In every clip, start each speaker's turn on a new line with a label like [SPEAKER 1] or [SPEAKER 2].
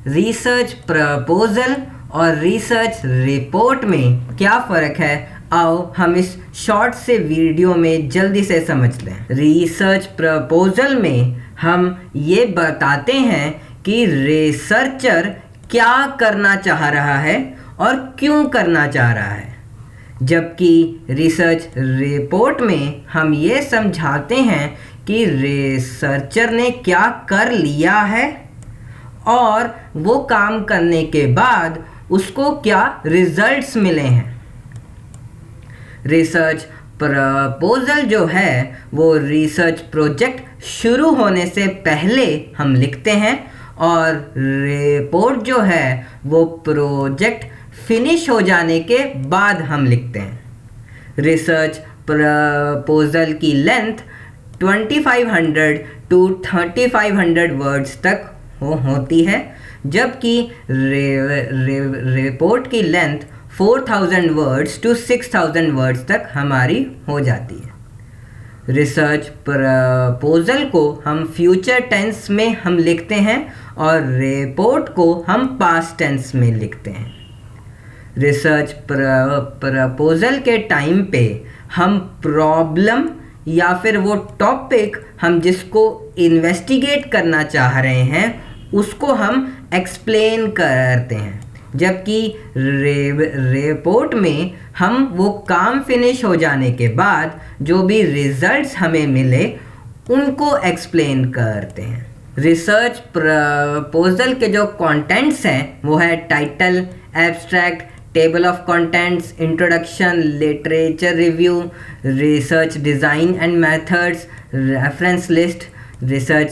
[SPEAKER 1] Research proposal और research report में क्या फ़र्क है, आओ हम इस शॉर्ट से वीडियो में जल्दी से समझ लें। रिसर्च प्रपोजल में हम ये बताते हैं कि रिसर्चर क्या करना चाह रहा है और क्यों करना चाह रहा है, जबकि रिसर्च रिपोर्ट में हम ये समझाते हैं कि रिसर्चर ने क्या कर लिया है और वो काम करने के बाद उसको क्या रिजल्ट्स मिले हैं। रिसर्च प्रपोजल जो है वो रिसर्च प्रोजेक्ट शुरू होने से पहले हम लिखते हैं और रिपोर्ट जो है वो प्रोजेक्ट फिनिश हो जाने के बाद हम लिखते हैं। रिसर्च प्रपोजल की लेंथ 2500 to 3500 वर्ड्स तक होती है, जबकि रिपोर्ट की लेंथ 4000 वर्ड्स to 6000 वर्ड्स तक हमारी हो जाती है। रिसर्च प्रपोजल को हम फ्यूचर टेंस में हम लिखते हैं और रिपोर्ट को हम पास्ट टेंस में लिखते हैं। रिसर्च प्रपोजल के टाइम पे हम प्रॉब्लम या फिर वो टॉपिक हम जिसको इन्वेस्टिगेट करना चाह रहे हैं उसको हम एक्सप्लेन करते हैं, जबकि रिपोर्ट में हम वो काम फिनिश हो जाने के बाद जो भी रिजल्ट्स हमें मिले उनको एक्सप्लेन करते हैं। रिसर्च प्रपोजल के जो कंटेंट्स हैं वो है title, abstract, table of contents, introduction, literature review, research design and methods, reference list, research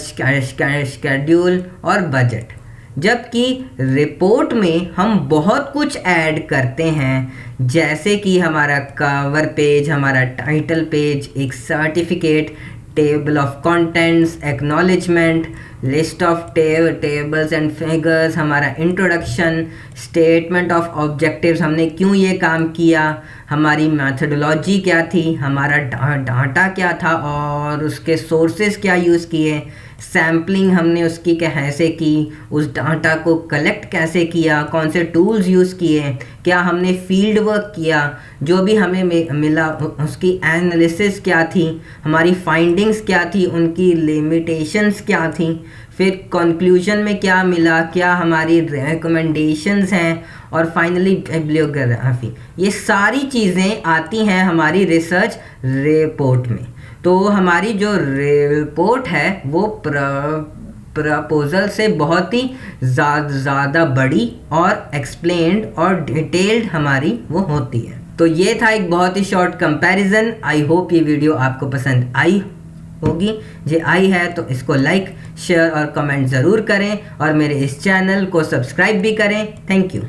[SPEAKER 1] schedule और बजट। जबकि रिपोर्ट में हम बहुत कुछ ऐड करते हैं, जैसे कि हमारा कवर पेज, हमारा टाइटल पेज, एक certificate, table of contents, acknowledgement, list of tables and figures, हमारा इंट्रोडक्शन, स्टेटमेंट ऑफ ऑब्जेक्टिव्स, हमने क्यों ये काम किया, हमारी मैथडोलॉजी क्या थी, हमारा डाटा क्या था और उसके सोर्सेज क्या यूज़ किए, सैम्पलिंग हमने उसकी कैसे की, उस डाटा को कलेक्ट कैसे किया, कौन से टूल्स यूज़ किए, क्या हमने फील्ड वर्क किया, जो भी हमें मिला उसकी एनालिसिस क्या थी, हमारी फाइंडिंग्स क्या थी, उनकी लिमिटेशंस क्या थी, फिर कंक्लूजन में क्या मिला, क्या हमारी रिकमेंडेशंस हैं और फाइनली बिब्लियोग्राफी। ये सारी चीज़ें आती हैं हमारी रिसर्च रिपोर्ट में। तो हमारी जो रिपोर्ट है वो प्रपोजल से बहुत ही ज़्यादा बड़ी और एक्सप्लेन्ड और डिटेल्ड हमारी वो होती है। तो ये था एक बहुत ही शॉर्ट कंपैरिजन। आई होप ये वीडियो आपको पसंद आई होगी। जे आई है तो इसको लाइक, शेयर और कमेंट ज़रूर करें और मेरे इस चैनल को सब्सक्राइब भी करें। Thank you.